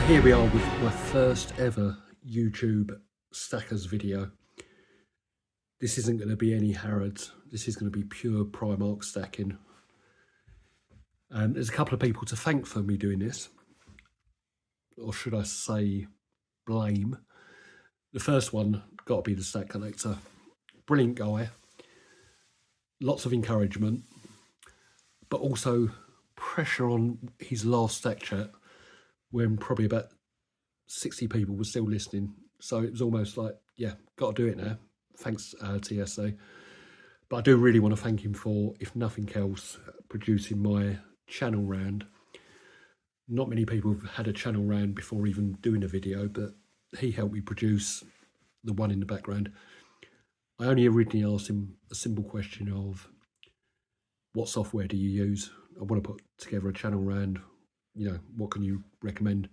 Here we are with my first ever YouTube stackers video. This isn't going to be any Harrods, this is going to be pure Primark stacking. There's a couple of people to thank for me doing this, or should I say blame. The first one got to be the Stack Collector. Brilliant guy, lots of encouragement, but also pressure on his last stack chat when probably about 60 people were still listening. So it was almost like, yeah, got to do it now. Thanks, TSA. But I do really want to thank him for, if nothing else, producing my channel round. Not many people have had a channel round before even doing a video, but he helped me produce the one in the background. I only originally asked him a simple question of, what software do you use? I want to put together a channel round. You know, what can you recommend?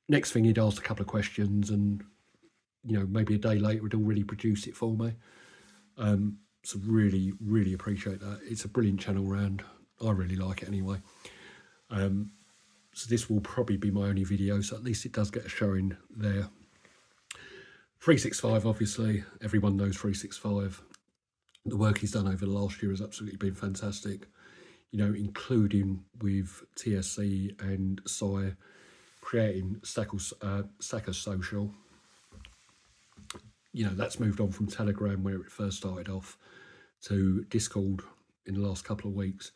Next thing, he'd asked a couple of questions, and you know, maybe a day later, he'd already produced it for me. So really, really appreciate that. It's a brilliant channel round. I really like it anyway. So this will probably be my only video, so at least it does get a showing there. 365, obviously, everyone knows 365. The work he's done over the last year has absolutely been fantastic. You know, including with TSC and Sai creating Stacker Social. You know, that's moved on from Telegram, where it first started off, to Discord in the last couple of weeks.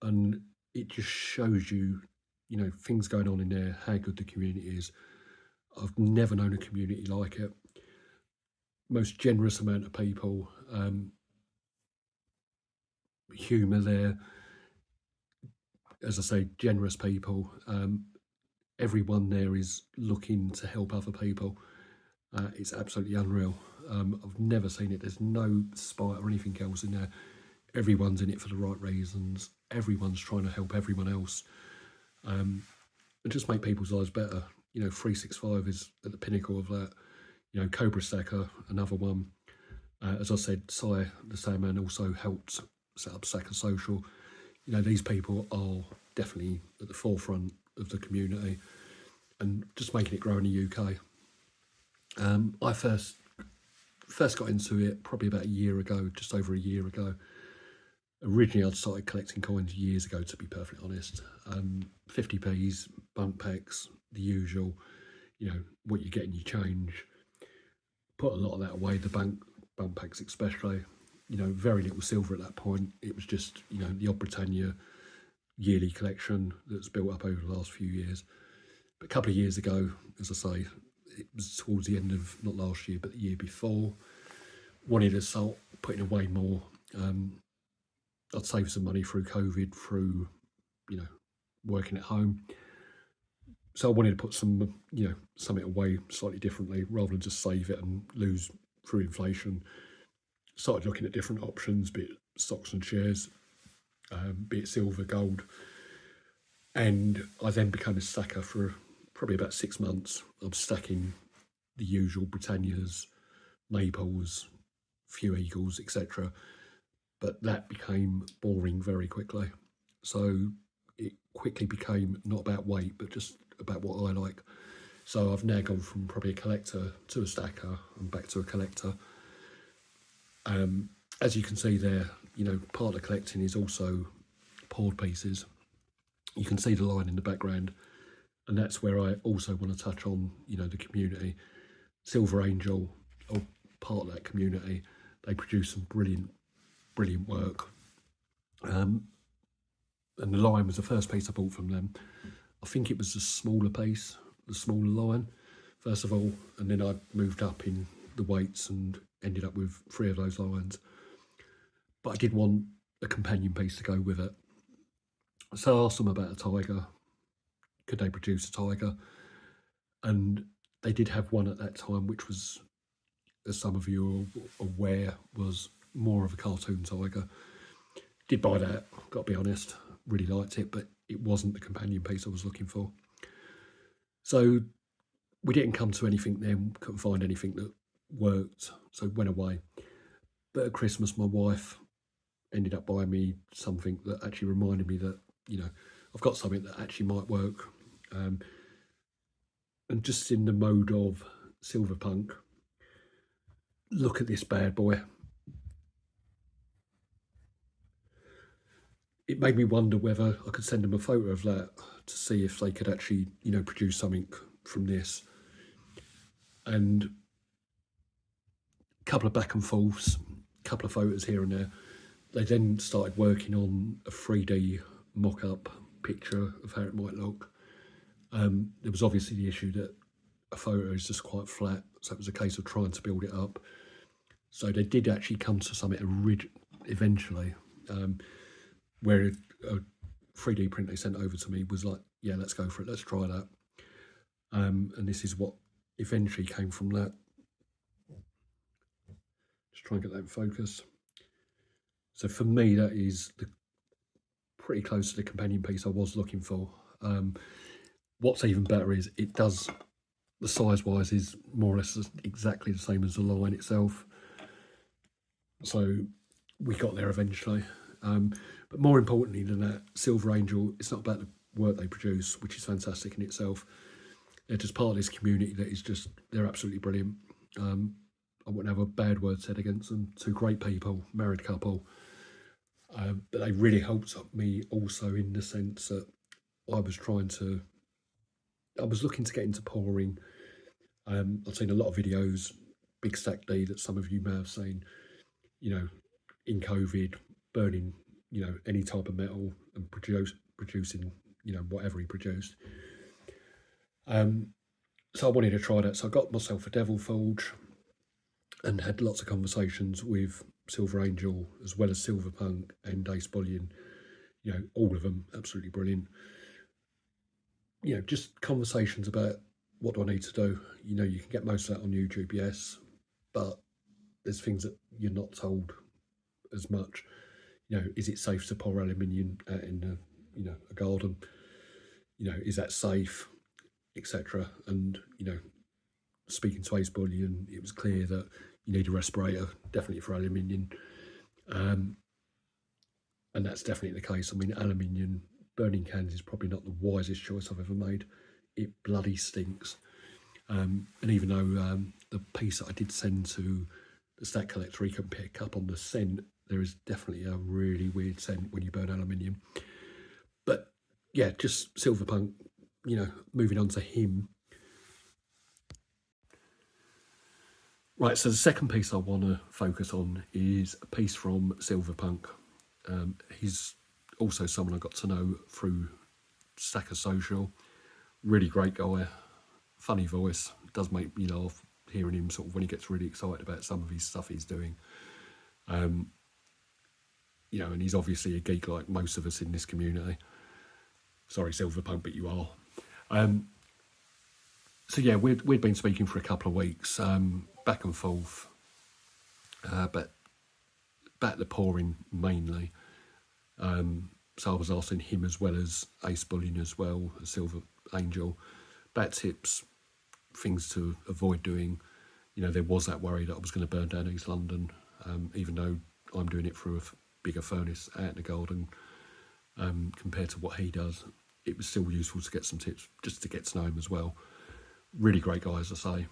And it just shows you, you know, things going on in there, how good the community is. I've never known a community like it. Most generous amount of people, humour there. As I say, generous people. Everyone there is looking to help other people. It's absolutely unreal. I've never seen it. There's no spite or anything else in there. Everyone's in it for the right reasons. Everyone's trying to help everyone else, and just make people's lives better. You know, 365 is at the pinnacle of that. You know, Cobra Stacker, another one. As I said, Sai, the same man, also helped set up Stacker Social. You know, these people are definitely at the forefront of the community and just making it grow in the UK. I first got into it probably about a year ago, just over a year ago. Originally, I'd started collecting coins years ago, to be perfectly honest. 50p's, bunk packs, the usual, you know, what you get in your change. Put a lot of that away, the bunk packs especially. You know, very little silver at that point. It was just, you know, the Odd Britannia yearly collection that's built up over the last few years. But a couple of years ago, as I say, it was towards the end of, not last year, but the year before, wanted to start putting away more. I'd saved some money through COVID, through, you know, working at home. So I wanted to put some, you know, something away slightly differently rather than just save it and lose through inflation. Started looking at different options, be it stocks and shares, be it silver, gold. And I then became a stacker for probably about 6 months. I'm stacking the usual Britannias, Maples, few Eagles, etc. But that became boring very quickly. So it quickly became not about weight, but just about what I like. So I've now gone from probably a collector to a stacker and back to a collector. As you can see there, you know, part of collecting is also poured pieces. You can see the line in the background, and that's where I also want to touch on, you know, the community. Silver Angel are part of that community. They produce some brilliant work. And the line was the first piece I bought from them. I think it was the smaller piece, the smaller line, first of all, and then I moved up in the weights and ended up with 3 of those lines. But I did want a companion piece to go with it. So I asked them about a tiger. Could they produce a tiger? And they did have one at that time, which was, as some of you are aware, was more of a cartoon tiger. Did buy that, got to be honest. Really liked it, but it wasn't the companion piece I was looking for. So we didn't come to anything then, couldn't find anything that worked, so went away. But at Christmas, my wife ended up buying me something that actually reminded me that, you know, I've got something that actually might work. And just in the mode of Silverpunk, look at this bad boy. It made me wonder whether I could send them a photo of that to see if they could actually, you know, produce something from this. And a couple of back and forths, a couple of photos here and there. They then started working on a 3D mock-up picture of how it might look. There was obviously the issue that a photo is just quite flat, so it was a case of trying to build it up. So they did actually come to something eventually, where a 3D print they sent over to me was like, yeah, let's go for it, let's try that. And this is what eventually came from that. Just try and get that in focus. So for me, that is pretty close to the companion piece I was looking for. What's even better is it does, the size-wise is more or less exactly the same as the line itself. So we got there eventually. But more importantly than that, Silver Angel, it's not about the work they produce, which is fantastic in itself. They're just part of this community that is just, they're absolutely brilliant. I wouldn't have a bad word said against them. Two great people, married couple. But they really helped me also in the sense that I was looking to get into pouring. I've seen a lot of videos, Big Stack D, that some of you may have seen, you know, in COVID, burning, you know, any type of metal and producing, you know, whatever he produced. So I wanted to try that. So I got myself a Devil Forge and had lots of conversations with Silver Angel as well as Silverpunk and Ace Bullion. You know, all of them absolutely brilliant. You know, just conversations about what do I need to do. You know, you can get most of that on YouTube, yes, but there's things that you're not told as much. You know, is it safe to pour aluminium out in a garden? You know, is that safe, etc. And you know, speaking to Ace Bullion, it was clear that you need a respirator, definitely for aluminium, and that's definitely the case. I mean, aluminium burning cans is probably not the wisest choice I've ever made. It bloody stinks. And even though the piece that I did send to the Stack Collector, he can pick up on the scent, there is definitely a really weird scent when you burn aluminium. But yeah, just Silverpunk, you know, moving on to him. Right, so the second piece I want to focus on is a piece from Silverpunk. He's also someone I got to know through Stacker Social. Really great guy, funny voice, does make me laugh hearing him sort of when he gets really excited about some of his stuff he's doing. You know, and he's obviously a geek like most of us in this community. Sorry, Silverpunk, but you are. So yeah, we'd been speaking for a couple of weeks, back and forth, but about the pouring mainly. So I was asking him as well as Ace Bullion as well, Silver Angel, about tips, things to avoid doing. You know, there was that worry that I was going to burn down East London, even though I'm doing it through a bigger furnace out in the garden compared to what he does. It was still useful to get some tips just to get to know him as well. Really great guy, as I say.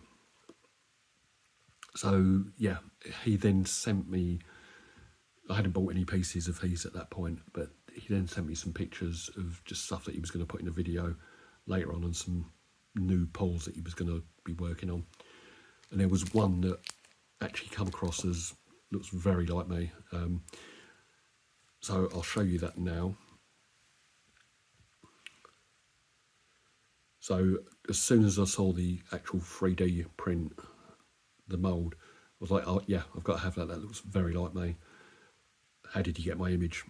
So yeah, he then sent me, I hadn't bought any pieces of his at that point, but he then sent me some pictures of just stuff that he was going to put in a video later on and some new poles that he was going to be working on. And there was one that actually come across as looks very like me. So I'll show you that now. So as soon as I saw the actual 3D print, the mould, I was like, oh yeah, I've got to have that. That looks very like me. How did you get my image?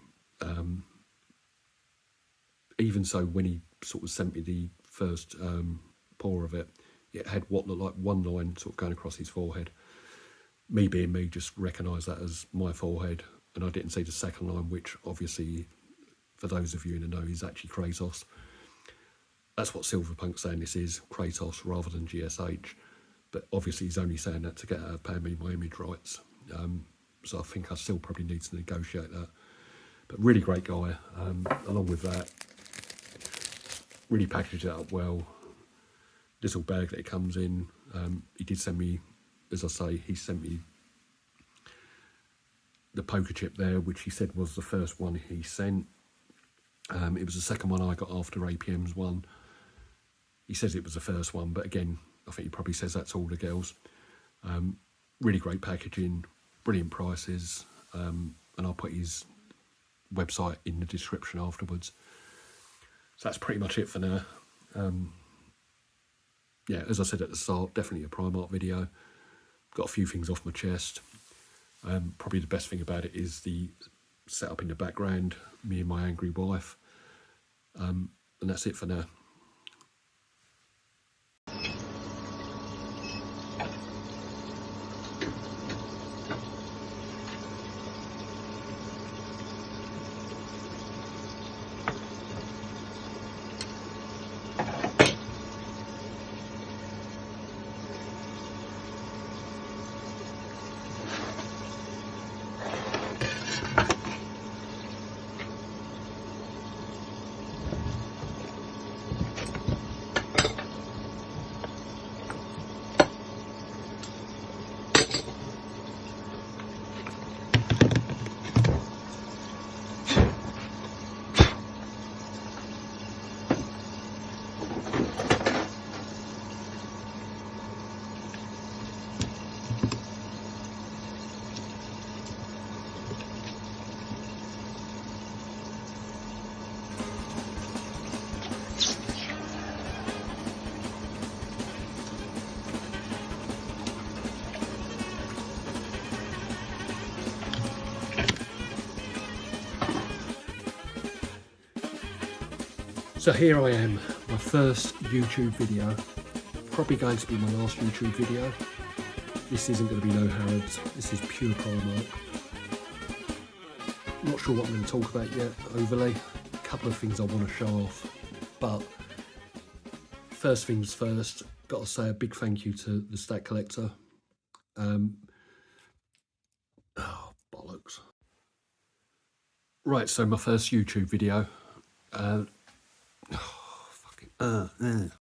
Even so, when he sort of sent me the first pour of it, it had what looked like one line sort of going across his forehead. Me being me, just recognised that as my forehead, and I didn't see the second line, which obviously, for those of you in the know, is actually Kratos. That's what Silverpunk's saying this is, Kratos rather than GSH. But obviously he's only saying that to get out of paying me my image rights. So I think I still probably need to negotiate that. But really great guy. Along with that, really packaged it up well. little bag that it comes in. He did send me, as I say, he sent me the poker chip there, which he said was the first one he sent. It was the second one I got after APM's one. He says it was the first one, but again, I think he probably says that to all the girls. Really great packaging, brilliant prices, and I'll put his website in the description afterwards. So that's pretty much it for now. Yeah, as I said at the start, definitely a Primark video. Got a few things off my chest. Probably the best thing about it is the setup in the background, me and my angry wife. And that's it for now. So here I am, my first YouTube video, probably going to be my last YouTube video. This isn't going to be no Harrods, this is pure Primark. Not sure what I'm going to talk about yet, overly. A couple of things I want to show off, but first things first, got to say a big thank you to the Stack Collector. Oh, bollocks. Right, so my first YouTube video.